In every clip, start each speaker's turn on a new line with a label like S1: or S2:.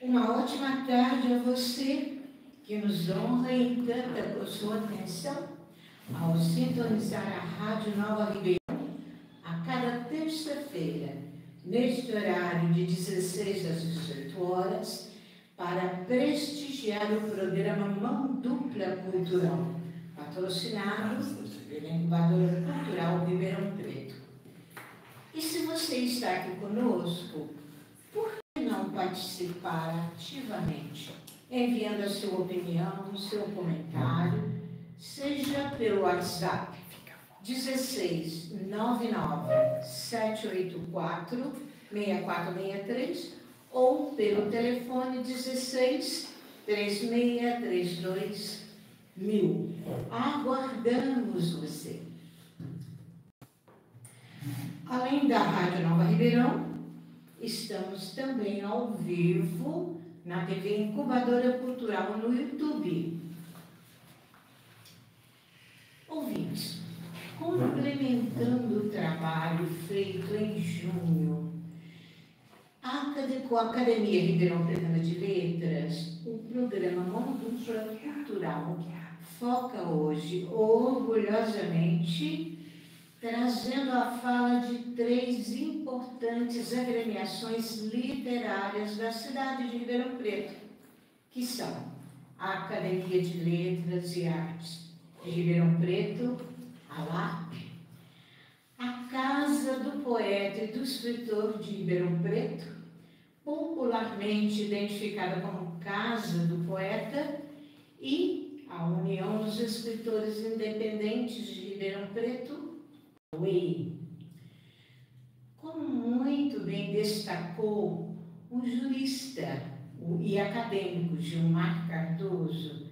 S1: Uma ótima tarde a você que nos honra e encanta por sua atenção ao sintonizar a Rádio Nova Ribeirão a cada terça-feira, neste horário de 16 às 18 horas, para prestigiar o programa Mão Dupla Cultural, patrocinado pela Incubadora Cultural Ribeirão Preto. E se você está aqui conosco, por que não participar ativamente, enviando a sua opinião, o seu comentário, seja pelo WhatsApp 16 99 784 6463 ou pelo telefone 16 3632 1000. Aguardamos você. Além da Rádio Nova Ribeirão, estamos também ao vivo na TV Incubadora Cultural no YouTube. Ouvintes, complementando o trabalho feito em junho, com a Academia Ribeirão Preto de Letras, o programa Mão Dupla Cultural foca hoje, orgulhosamente, trazendo a fala de 3 importantes agremiações literárias da cidade de Ribeirão Preto, que são a Academia de Letras e Artes de Ribeirão Preto, a LARP, a Casa do Poeta e do Escritor de Ribeirão Preto, popularmente identificada como Casa do Poeta, e a União dos Escritores Independentes de Ribeirão Preto, UEI. Como muito bem destacou o jurista e acadêmico Gilmar Cardoso,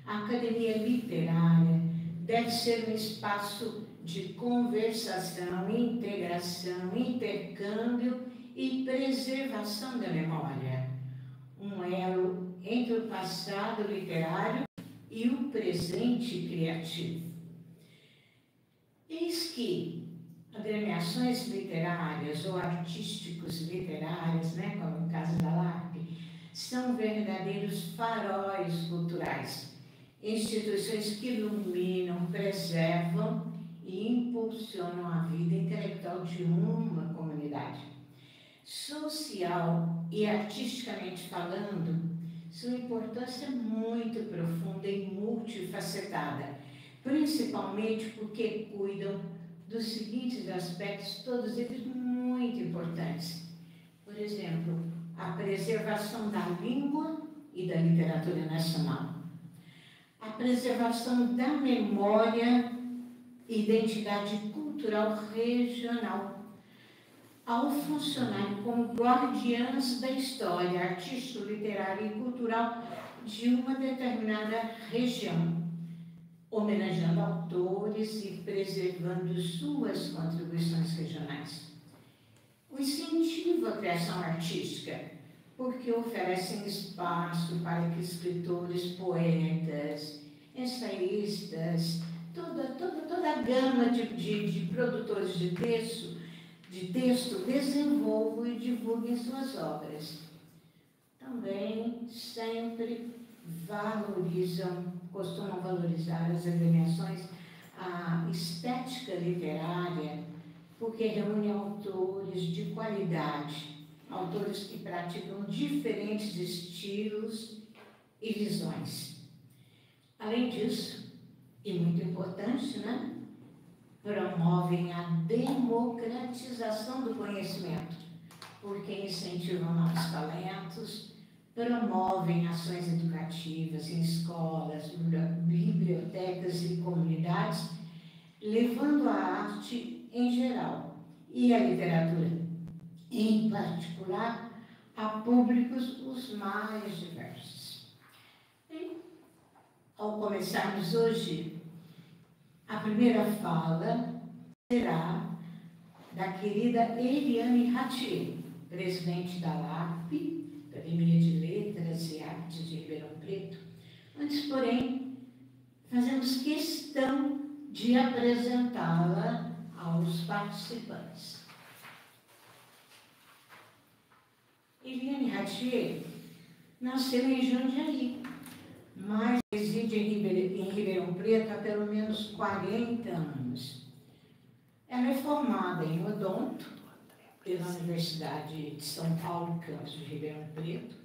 S1: a Academia Literária deve ser um espaço de conversação, integração, intercâmbio e preservação da memória, um elo entre o passado literário e o presente criativo. Eis que agremiações literárias ou artísticos literárias, como no caso da LARP, são verdadeiros faróis culturais, instituições que iluminam, preservam e impulsionam a vida intelectual de uma comunidade. Social e artisticamente falando, sua importância é muito profunda e multifacetada, principalmente porque cuidam dos seguintes aspectos, todos eles muito importantes. Por exemplo, a preservação da língua e da literatura nacional, a preservação da memória e identidade cultural regional, ao funcionar como guardiãs da história artística, literária e cultural de uma determinada região, homenageando autores e preservando suas contribuições regionais. O incentivo à criação artística, porque oferecem espaço para que escritores, poetas, ensaístas, toda a gama de produtores de texto desenvolvam e divulguem suas obras. Também sempre costumam valorizar as agremiações a estética literária, porque reúne autores de qualidade, autores que praticam diferentes estilos e visões. Além disso, e muito importante, promovem a democratização do conhecimento, porque incentivam novos talentos, promovem ações educativas em escolas, bibliotecas e comunidades, levando a arte em geral e a literatura, em particular, a públicos os mais diversos. E, ao começarmos hoje, a primeira fala será da querida Eliane Ratier, presidente da LARP, Academia de Letras e Artes de Ribeirão Preto. Antes, porém, fazemos questão de apresentá-la aos participantes. Eliane Ratier nasceu em Jundiaí, mas reside em Ribeirão Preto há pelo menos 40 anos. Ela é formada em odonto pela Universidade de São Paulo, campus de Ribeirão Preto,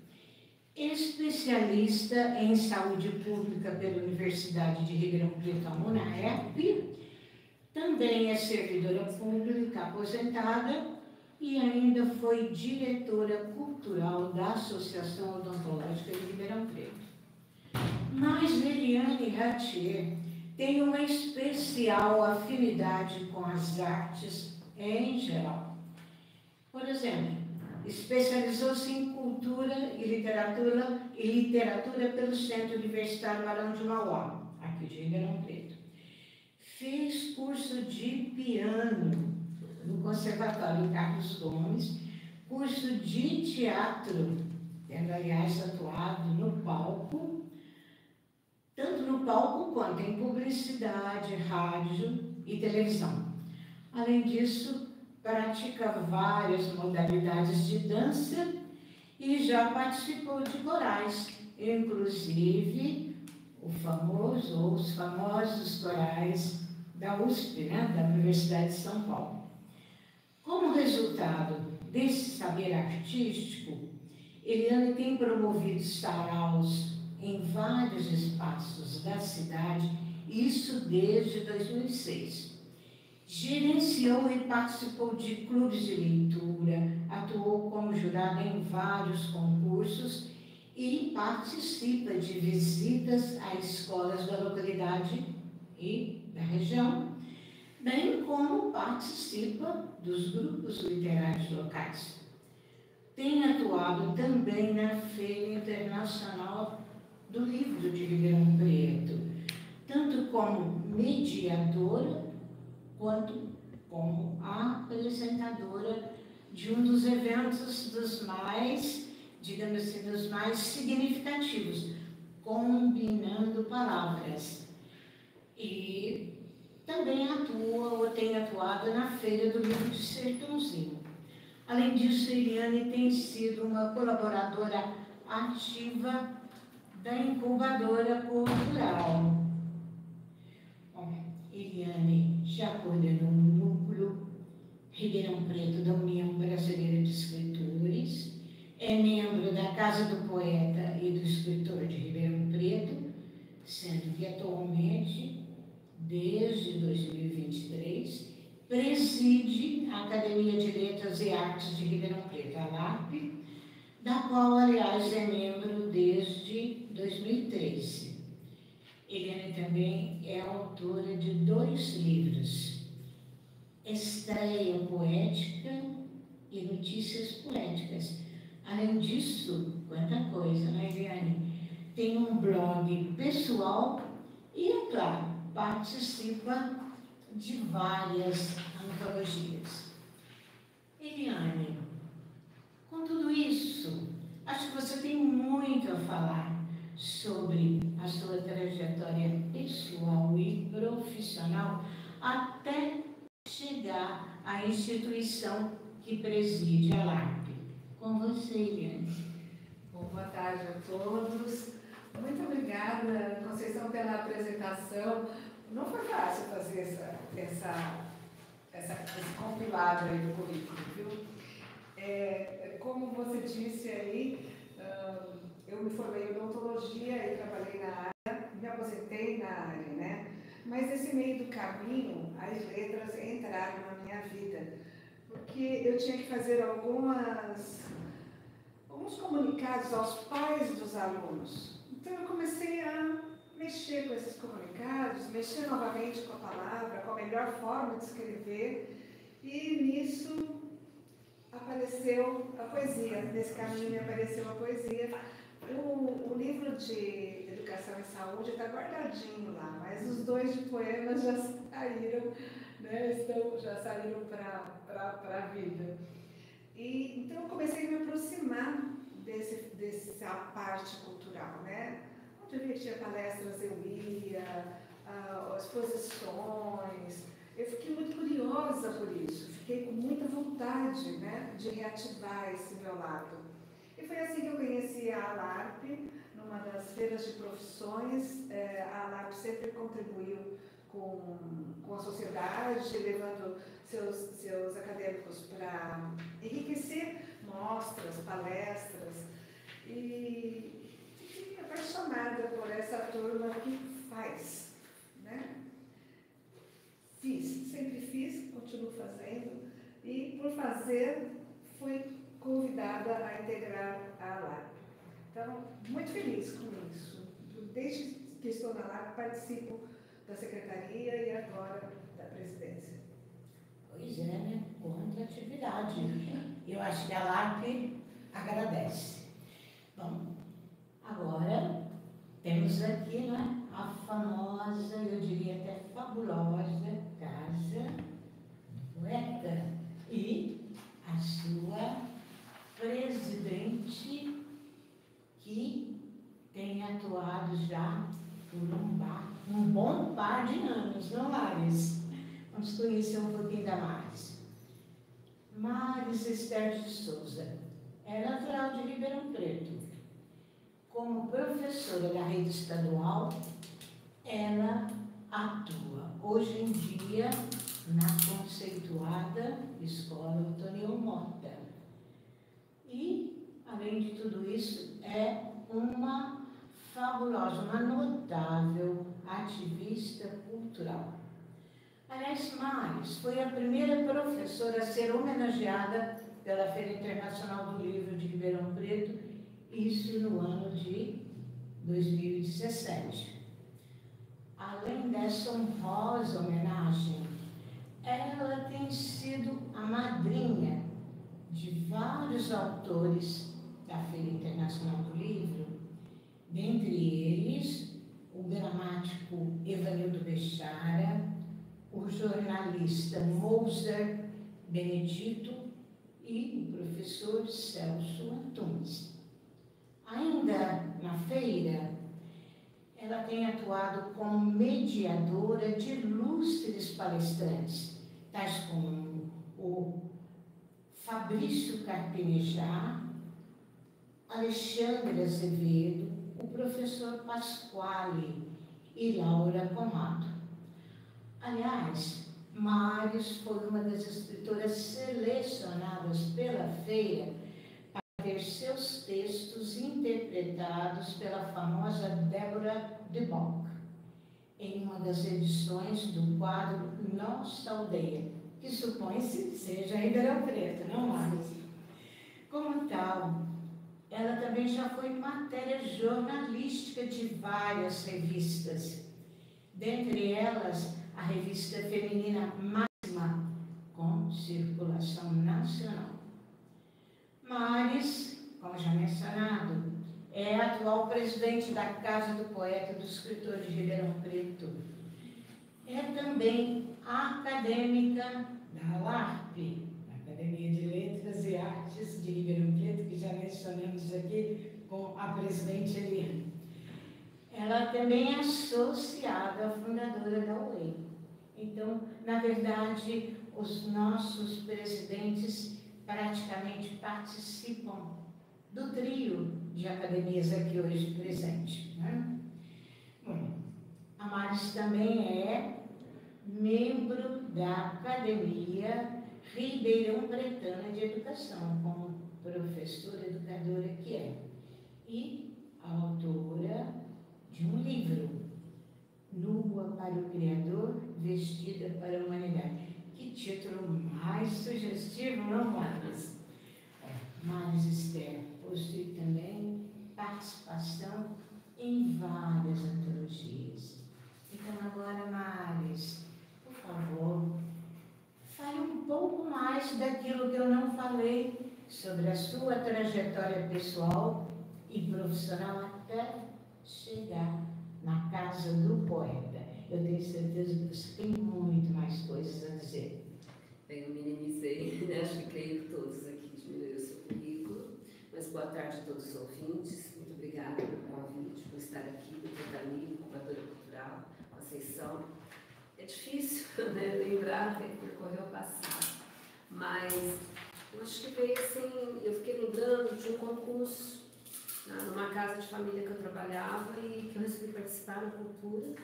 S1: especialista em saúde pública pela Universidade de Ribeirão Preto, a UNAERP, também é servidora pública aposentada e ainda foi diretora cultural da Associação Odontológica de Ribeirão Preto. Mas Eliane Ratier tem uma especial afinidade com as artes em geral. Por exemplo, especializou-se em cultura e literatura pelo Centro Universitário Barão de Mauá, aqui de Ribeirão Preto. Fez curso de piano no Conservatório Carlos Gomes, curso de teatro, tendo, aliás, atuado no palco, tanto no palco quanto em publicidade, rádio e televisão. Além disso, pratica várias modalidades de dança e já participou de corais, inclusive os famosos corais da USP, né, da Universidade de São Paulo. Como resultado desse saber artístico, Eliane tem promovido saraus em vários espaços da cidade, isso desde 2006. Gerenciou e participou de clubes de leitura, atuou como jurada em vários concursos e participa de visitas a escolas da localidade e da região, bem como participa dos grupos literários locais. Tem atuado também na Feira Internacional do Livro de Ribeirão Preto, tanto como mediadora quanto como apresentadora de um dos eventos dos mais, digamos assim, dos mais significativos, Combinando Palavras. E também atua ou tem atuado na Feira do Livro de Sertãozinho. Além disso, Eliane tem sido uma colaboradora ativa da Incubadora Cultural. Eliane já coordenou um núcleo Ribeirão Preto da União Brasileira de Escritores, é membro da Casa do Poeta e do Escritor de Ribeirão Preto, sendo que atualmente, desde 2023, preside a Academia de Letras e Artes de Ribeirão Preto, a LARP, da qual, aliás, é membro desde 2013. Eliane também é autora de 2 livros, Estreia Poética e Notícias Poéticas. Além disso, quanta coisa, né, Eliane? Tem um blog pessoal e, é claro, participa de várias antologias. Eliane, com tudo isso, acho que você tem muito a falar sobre a sua trajetória pessoal e profissional até chegar à instituição que preside a LARP. Com você, Eliane.
S2: Bom, boa tarde a todos. Muito obrigada, Conceição, pela apresentação. Não foi fácil fazer esse compilado aí do currículo, viu? Como você disse aí, eu me formei em odontologia e trabalhei na área, me aposentei na área, né? Mas nesse meio do caminho, as letras entraram na minha vida, porque eu tinha que fazer alguns comunicados aos pais dos alunos. Então eu comecei a mexer com esses comunicados, mexer novamente com a palavra, com a melhor forma de escrever, e nisso apareceu a poesia. Nesse caminho apareceu a poesia. O livro de Educação e Saúde está guardadinho lá, mas os 2 de poemas já saíram, né? Já saíram para a vida. E então eu comecei a me aproximar dessa parte cultural, né? Onde tinha palestras, eu ia, exposições. Eu fiquei muito curiosa por isso, fiquei com muita vontade, né, de reativar esse meu lado. E foi assim que eu conheci a a ALARP, numa das feiras de profissões. A ALARP sempre contribuiu com a sociedade, levando seus acadêmicos para enriquecer mostras, palestras. E fiquei apaixonada por essa turma que faz, né? Sempre fiz, continuo fazendo, e por fazer fui convidada a integrar a ALARP. Então, muito feliz com isso. Desde que estou na ALARP, participo da secretaria e agora da presidência.
S1: Pois é, né? Quanta atividade. Eu acho que a ALARP agradece. Bom, agora temos aqui, né, a famosa, eu diria até fabulosa, Casa do Poeta e a sua presidente, que tem atuado já por um bom par de anos, não, Maris? Vamos conhecer um pouquinho da Maris. Maris Esther de Souza é natural de Ribeirão Preto. Como professora da rede estadual, ela atua hoje em dia na conceituada Escola Antônio Mota. E, além de tudo isso, é uma fabulosa, uma notável ativista cultural. Aliás, Maris foi a primeira professora a ser homenageada pela Feira Internacional do Livro de Ribeirão Preto, isso no ano de 2017. Além dessa honrosa homenagem, ela tem sido a madrinha de vários autores da Feira Internacional do Livro, dentre eles o gramático Evanildo Bechara, o jornalista Moser Benedito e o professor Celso Antunes. Ainda na feira, ela tem atuado como mediadora de ilustres palestrantes, tais como o Fabrício Carpinejar, Alexandre Azevedo, o professor Pasquale e Laura Conrado. Aliás, Maris foi uma das escritoras selecionadas pela feira para ter seus textos interpretados pela famosa Débora de Bock, em uma das edições do quadro Nossa Aldeia, que supõe-se seja Ribeirão Preto, não mais. Como tal, ela também já foi matéria jornalística de várias revistas, dentre elas a revista feminina Máxima, com circulação nacional. Maris, como já mencionado, é a atual presidente da Casa do Poeta e do Escritor de Ribeirão Preto. É também acadêmica da ALARP, Academia de Letras e Artes de Ribeirão Preto, que já mencionamos aqui com a presidente Eliane. Ela também é associada, fundadora da UEM. Então, na verdade, os nossos presidentes praticamente participam do trio de academias aqui hoje presente, né? Bom, a Maris também é membro da Academia Ribeirão Pretana de Educação, como professora educadora que é, e autora de um livro, Nua para o Criador, Vestida para a Humanidade. Que título mais sugestivo, não, Maris? Maris Esther possui também participação em várias antologias. Então, agora, Maris, por favor, fale um pouco mais daquilo que eu não falei sobre a sua trajetória pessoal e profissional até chegar na Casa do Poeta. Eu tenho certeza que você tem muito mais coisas a dizer.
S3: Bem, eu minimizei, né? Acho que creio que todos aqui diminuíram o seu currículo. Mas boa tarde a todos os ouvintes. Muito obrigada pelo convite, por estar aqui, por ter amigo, curadora cultural, Conceição. É difícil, né, lembrar, percorrer o passado. Mas eu acho que veio assim, eu fiquei lembrando de um concurso numa uma casa de família que eu trabalhava e que eu resolvi participar na cultura.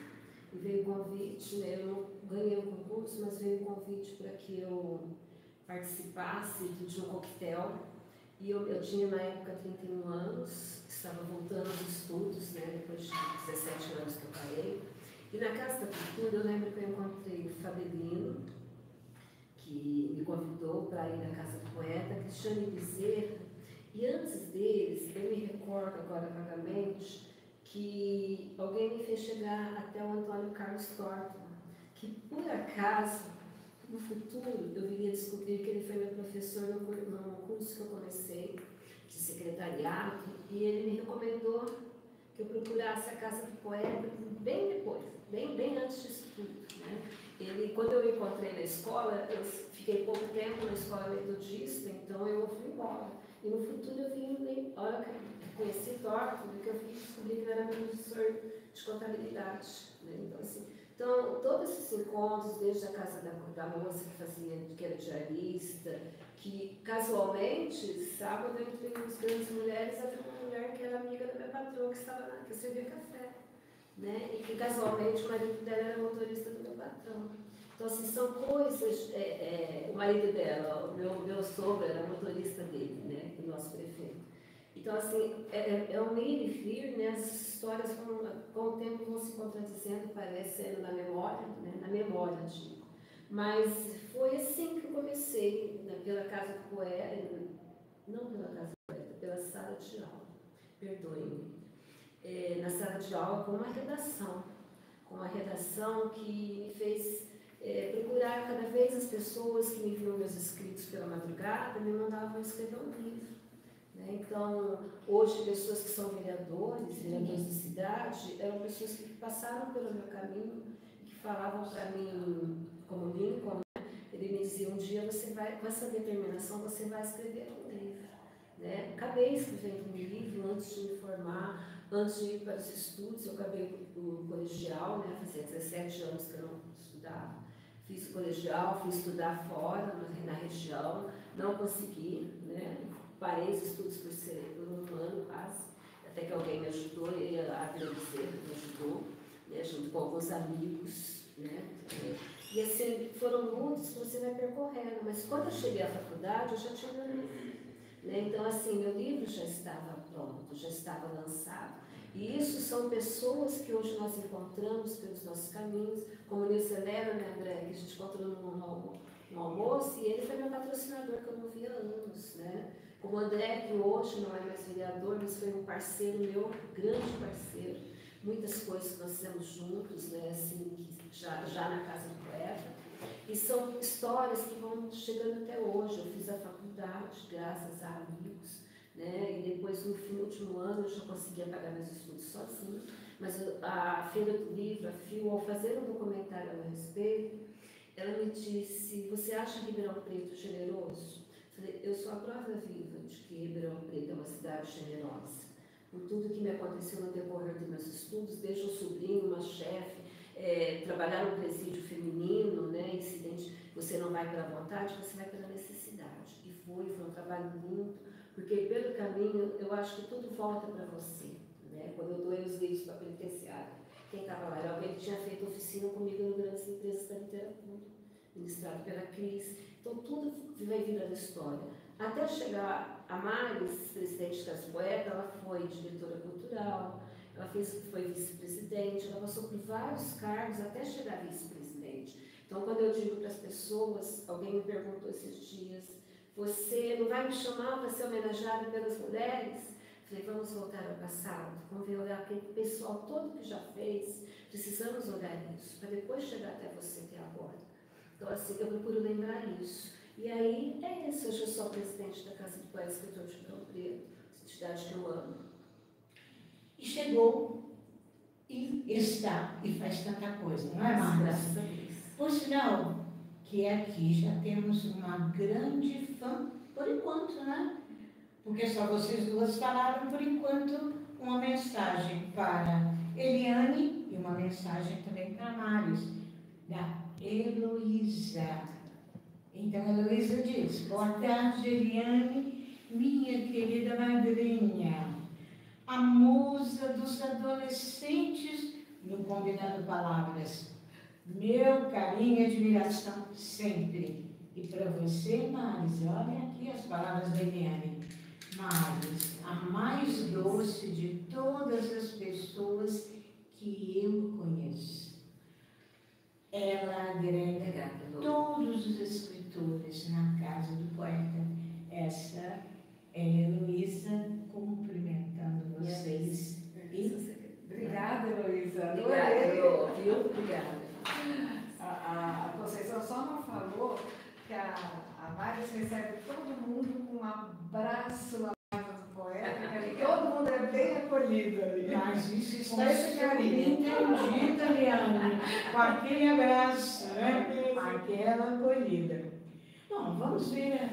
S3: E veio o convite, né? Eu não ganhei o concurso, mas veio o convite para que eu participasse de um coquetel. E eu tinha na época 31 anos, estava voltando aos estudos, né? Depois de 17 anos que eu parei. E na Casa da Cultura eu lembro que eu encontrei o Fabelino, que me convidou para ir na Casa do Poeta, Cristiane Bezerra. E antes deles, eu me recordo agora vagamente, que alguém me fez chegar até o Antônio Carlos Torta, que por acaso, no futuro, eu viria descobrir que ele foi meu professor no curso que eu comecei de secretariado, e ele me recomendou que eu procurasse a Casa do Poeta bem depois, bem antes disso tudo, né? Quando eu me encontrei na escola, eu fiquei pouco tempo na escola metodista, então eu fui embora. E no futuro eu vim, olha que eu conheci Torta, porque eu descobri que ele era meu professor de contabilidade, né? Então, todos esses encontros, desde a Casa da Moça que era diarista, que casualmente, sábado, entre as grandes mulheres, havia uma mulher que era amiga da minha patroa, que servia café, né? E que casualmente o marido dela era motorista do meu patrão. Então, assim, são coisas, o marido dela, o meu sogro era motorista dele, né? O nosso prefeito. Então, assim, é um ir e vir, né? As histórias com o tempo vão se contradizendo, parecendo na memória, né? Na memória, digo. Mas foi assim que eu comecei, né? Pela Casa do Poeta, não pela Casa do Poeta, pela sala de aula, perdoe-me. Na sala de aula com uma redação que me fez procurar cada vez as pessoas que me viam meus escritos pela madrugada, me mandavam escrever um livro. Né? Então, hoje, pessoas que são vereadores de cidade, eram pessoas que passaram pelo meu caminho, que falavam para mim, como Lincoln, né? Ele me dizia, um dia você vai, com essa determinação, você vai escrever um livro. Né? Acabei escrevendo um livro antes de me formar, antes de ir para os estudos. Eu acabei o colegial, né? Fazia 17 anos que eu não estudava. Fiz o colegial, fui estudar fora, na região, não consegui, né? Parei os estudos por um ano quase, até que alguém me ajudou, a Adriana Bezerra me ajudou, né? Junto com alguns amigos, né? E assim, foram lutas que você vai percorrendo, mas quando eu cheguei à faculdade, eu já tinha meu livro. Né? Então, assim, meu livro já estava pronto, já estava lançado. E isso são pessoas que hoje nós encontramos pelos nossos caminhos, como o Nilson Helena, né, André, que a gente encontrou no almoço, e ele foi meu patrocinador, que eu não via há anos, né? Como o André, que hoje não é mais vereador, mas foi um parceiro meu, grande parceiro. Muitas coisas nós fizemos juntos, né, assim, já na Casa do Poeta. E são histórias que vão chegando até hoje. Eu fiz a faculdade, graças a amigos, né? E depois, no último ano, eu já conseguia pagar meus estudos sozinha. Mas a Feira do Livro, a FIO, ao fazer um documentário a meu respeito, ela me disse, você acha Ribeirão Preto generoso? Eu sou a prova viva de que Ribeirão Preto é uma cidade generosa. Por tudo que me aconteceu no decorrer dos meus estudos, desde um sobrinho, uma chefe, trabalhar no presídio feminino, né, incidente, você não vai pela vontade, você vai pela necessidade. E foi um trabalho lindo, porque pelo caminho, eu acho que tudo volta para você. Né? Quando eu doei os livros para a penitenciária, quem estava lá era alguém que tinha feito oficina comigo no Grandes Empresas da Literatura, ministrado pela Cris. Então, tudo vai virando história. Até chegar a Maris, presidente das Poetas, ela foi diretora cultural, ela foi vice-presidente, ela passou por vários cargos até chegar a vice-presidente. Então, quando eu digo para as pessoas, alguém me perguntou esses dias, você não vai me chamar para ser homenageada pelas mulheres? Falei, vamos voltar ao passado, vamos ver olhar aquele pessoal todo que já fez, precisamos olhar isso, para depois chegar até você que é agora. Então, assim, eu procuro lembrar isso. E aí, é isso, hoje eu sou a presidente da Casa do Poeta Escritor de Ribeirão Preto, entidade que eu amo.
S1: E chegou, e está, e faz tanta coisa, não é, Marcos?
S3: Graças a Deus.
S1: Por sinal, que aqui já temos uma grande fã, por enquanto, né? Porque só vocês duas falaram, por enquanto, uma mensagem para Eliane e uma mensagem também para Maris, da Heloísa. Então, a Heloísa diz, boa tarde, Eliane, minha querida madrinha. Há combinando palavras. Meu carinho e admiração sempre. E para você, Maris, olha aqui as palavras da Eliane. Maris, a mais doce de todas as pessoas que eu conheço. Ela agrega todos os escritores na casa do poeta. Essa é a Heloísa cumprimentando vocês.
S2: Obrigada, Heloísa.
S3: Obrigada, viu? Obrigada.
S2: A Conceição só não falou que a Maris recebe todo mundo com um abraço na casa do poeta, que todo mundo é bem acolhido ali.
S1: Mas isso está
S2: Esse carinho.
S1: entendido, Eliane, com aquele abraço, né? Aquela acolhida. Bom, vamos ver a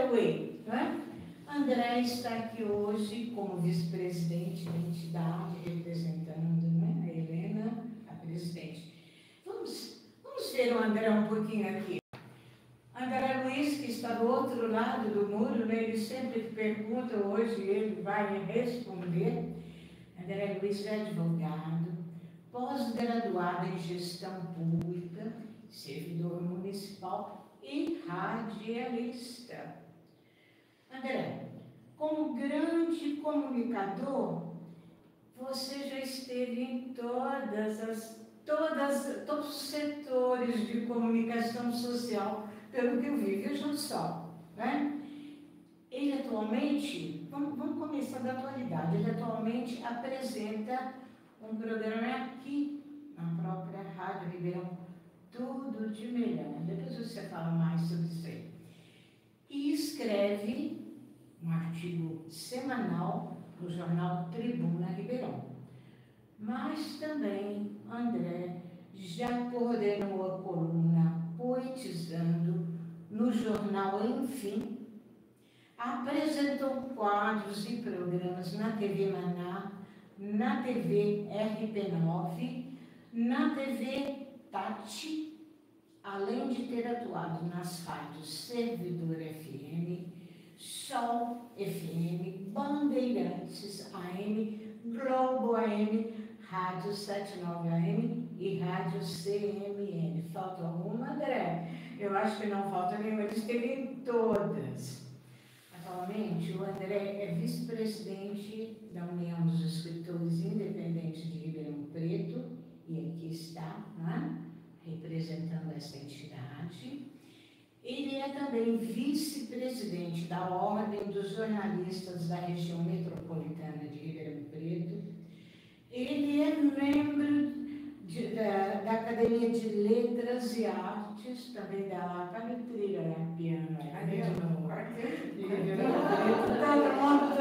S1: Way, né? André está aqui hoje como vice-presidente da entidade, representando, né, a Helena, a presidente. Vamos ver o André um pouquinho aqui. André Luiz, que está do outro lado do muro, né, ele sempre pergunta, hoje ele vai responder. André Luiz é advogado, pós-graduado em gestão pública, servidor municipal e radialista. André, como grande comunicador, você já esteve em todos os setores de comunicação social, pelo que eu vi, veja só, né? Ele atualmente, vamos começar da atualidade, ele atualmente apresenta um programa aqui, na própria Rádio Ribeirão, Tudo de Melhor. Depois você fala mais sobre isso aí. E escreve um artigo semanal no jornal Tribuna Ribeirão. Mas também André já coordenou a coluna Poetizando no jornal Enfim, apresentou quadros e programas na TV Maná, na TV RP9, na TV Tati, além de ter atuado nas rádios Servidor FM, Sol FM, Bandeirantes AM, Globo AM, Rádio 79 AM e Rádio CMN. Falta alguma, André? Eu acho que não falta nenhuma, ele esteve em todas. Atualmente, o André é vice-presidente da União dos Escritores Independentes de Ribeirão Preto, e aqui está, né, representando essa entidade. Ele é também vice-presidente da Ordem dos Jornalistas da Região Metropolitana de Ribeirão Preto. Ele é membro da Academia de Letras e Artes, também da Calitrilha, né? Piano,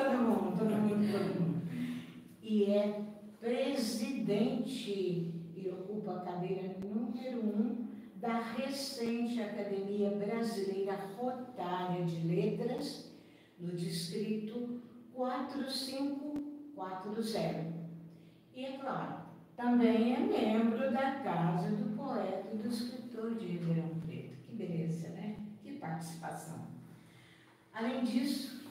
S1: todo mundo. E é presidente e ocupa a cadeira número 1 da recente Academia Brasileira Rotária de Letras, no distrito 4540. E, é claro, também é membro da Casa do Poeta e do Escritor de Ribeirão Preto. Que beleza, né? Que participação. Além disso,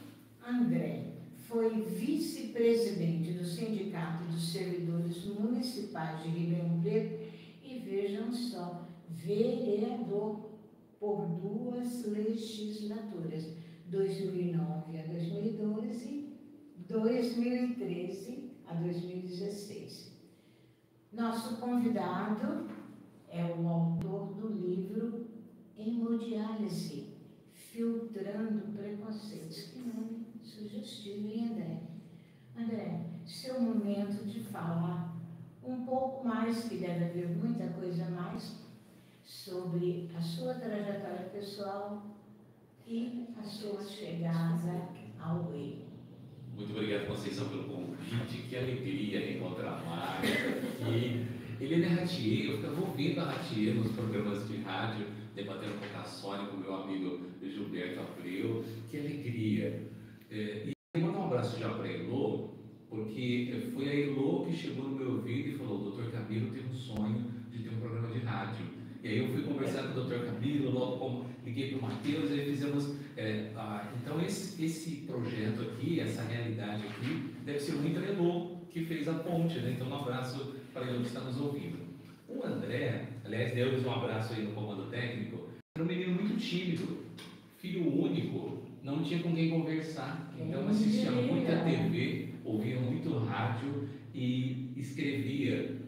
S1: André foi vice-presidente do Sindicato dos Servidores Municipais de Ribeirão Preto e, vejam só, vereador por 2 legislaturas, 2009 a 2012 e 2013 a 2016. Nosso convidado é o autor do livro Hemodiálise, Filtrando Preconceitos. Que nome sugestivo, hein, André? André, seu momento de falar um pouco mais, que deve haver muita coisa mais, sobre a sua trajetória pessoal e a sua chegada ao Way.
S4: Muito obrigado, Conceição, pelo convite. Que alegria encontrar a Márcia aqui. Ele é ratier, eu ficava ouvindo a ratier nos programas de rádio, debatendo com o Cassone, com o meu amigo Gilberto Abreu. Que alegria. E mandar um abraço já para a Elô, porque foi a Elô que chegou no meu ouvido e falou: Dr. Camilo tem um sonho de ter um programa de rádio. E aí eu fui conversar com o Dr. Camilo, logo como liguei para o Matheus, e aí fizemos... então esse projeto aqui, essa realidade aqui, deve ser muito Elô, que fez a ponte, né? Então um abraço para ele que está nos ouvindo. O André, aliás, deu-lhes um abraço aí no comando técnico, era um menino muito tímido, filho único, não tinha com quem conversar, então assistia muita TV, ouvia muito rádio e escrevia,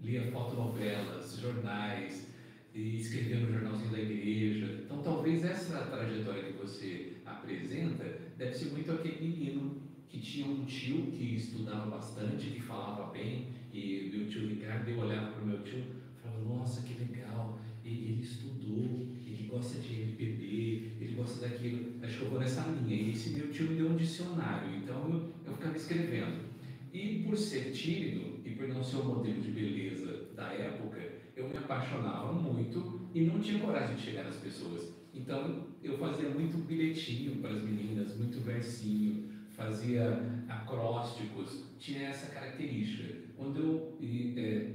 S4: lia fotonovelas, jornais, e escrevia no jornalzinho da igreja. Então talvez essa trajetória que você apresenta deve ser muito aquele menino que tinha um tio que estudava bastante, que falava bem, e meu tio Ricardo, eu olhava para o meu tio e falava, nossa, que legal, ele estudou, ele gosta de MPB, ele gosta daquilo, acho que eu vou nessa linha. E esse meu tio me deu um dicionário, então eu ficava escrevendo. E por ser tímido e por não ser o modelo de beleza da época, eu me apaixonava muito e não tinha coragem de chegar nas pessoas. Então eu fazia muito bilhetinho para as meninas, muito versinho, fazia acrósticos, tinha essa característica. Quando eu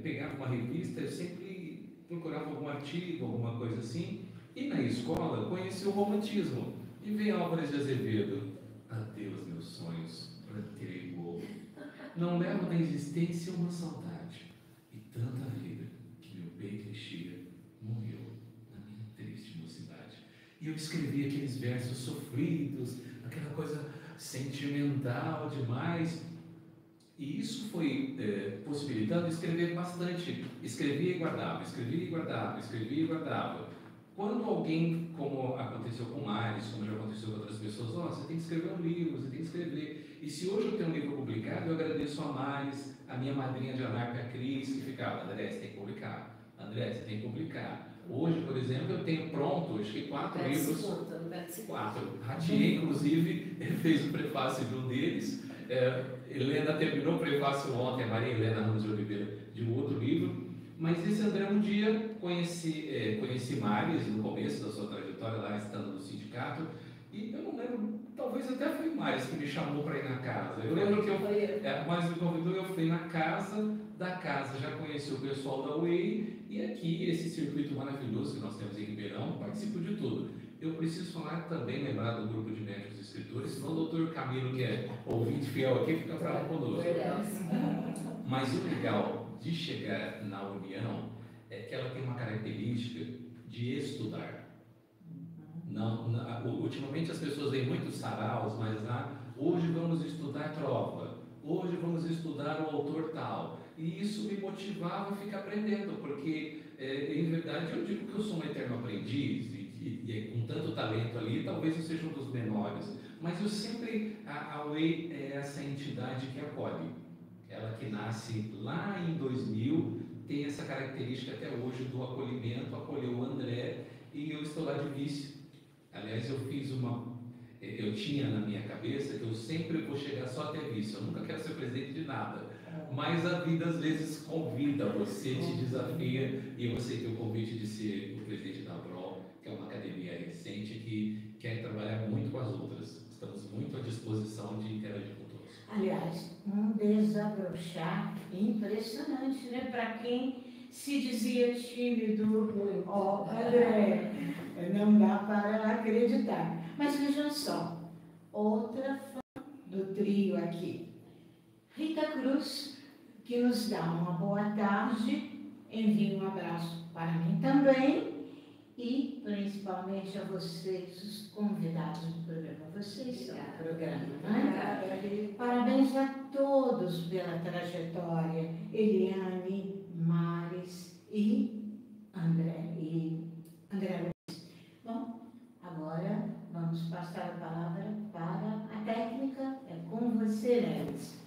S4: pegava uma revista, eu sempre procurava algum artigo, alguma coisa assim, e na escola conheci o romantismo. E veio Álvares de Azevedo, adeus meus sonhos, terei gol. Não levo da existência uma saudade, e tanta vida que meu peito enchia, morreu na minha triste mocidade. E eu escrevia aqueles versos sofridos, aquela coisa sentimental demais, e isso foi possibilitando escrever bastante. Escrevia e guardava, escrevia e guardava, escrevia e guardava. Quando alguém, como aconteceu com o Aires, como já aconteceu com outras pessoas, você tem que escrever um livro, você tem que escrever. E se hoje eu tenho um livro publicado, eu agradeço a Maris, a minha madrinha de anarca, a Cris, que ficava, André, você tem que publicar, André, você tem que publicar. Hoje, por exemplo, eu tenho pronto, acho que 4 livros. 4. Ratier, inclusive, ele fez o prefácio de um deles. Helena terminou o prefácio ontem, a Maria Helena Ramos de Oliveira, de um outro livro. Mas esse André, um dia, conheci Maris no começo da sua trajetória, lá estando no sindicato, e eu não lembro, talvez até foi Maris que me chamou para ir na casa. Eu lembro que Maris me convidou e eu fui na casa da casa, já conheci o pessoal da UEI, e aqui, esse circuito maravilhoso que nós temos em Ribeirão, participo de tudo. Eu preciso falar também, lembrar do grupo de médicos e escritores, senão o doutor Camilo, que é ouvinte fiel aqui, fica bravo conosco. Mas o legal de chegar na União é que ela tem uma característica de estudar. Ultimamente as pessoas veem muitos saraus, mas hoje vamos estudar trova, hoje vamos estudar o autor tal. E isso me motivava a ficar aprendendo, porque em verdade eu digo que eu sou um eterno aprendiz, e com tanto talento ali, talvez eu seja um dos menores. Mas eu sempre, a UEI é essa entidade que acolhe. Ela que nasce lá em 2000, tem essa característica até hoje do acolhimento, acolheu o André, e eu estou lá de vice. Aliás, eu tinha na minha cabeça que eu sempre vou chegar só até vice, eu nunca quero ser presidente de nada. Mas a vida às vezes convida, você te desafia, e eu aceitei o convite de ser o presidente da ABROL, que é uma academia recente que quer trabalhar muito com as outras. Estamos muito à disposição de interagir com todos.
S1: Aliás, um desabrochar impressionante, né? Para quem se dizia tímido, André, não dá para acreditar. Mas vejam só, outra fã do trio aqui, Rita Cruz, que nos dá uma boa tarde, envia um abraço para mim também, e principalmente a vocês, os convidados do programa. Vocês são o programa, né? Parabéns a todos pela trajetória, Eliane, Maris e André Luiz. Bom, agora vamos passar a palavra para a técnica. É com você, Lelis.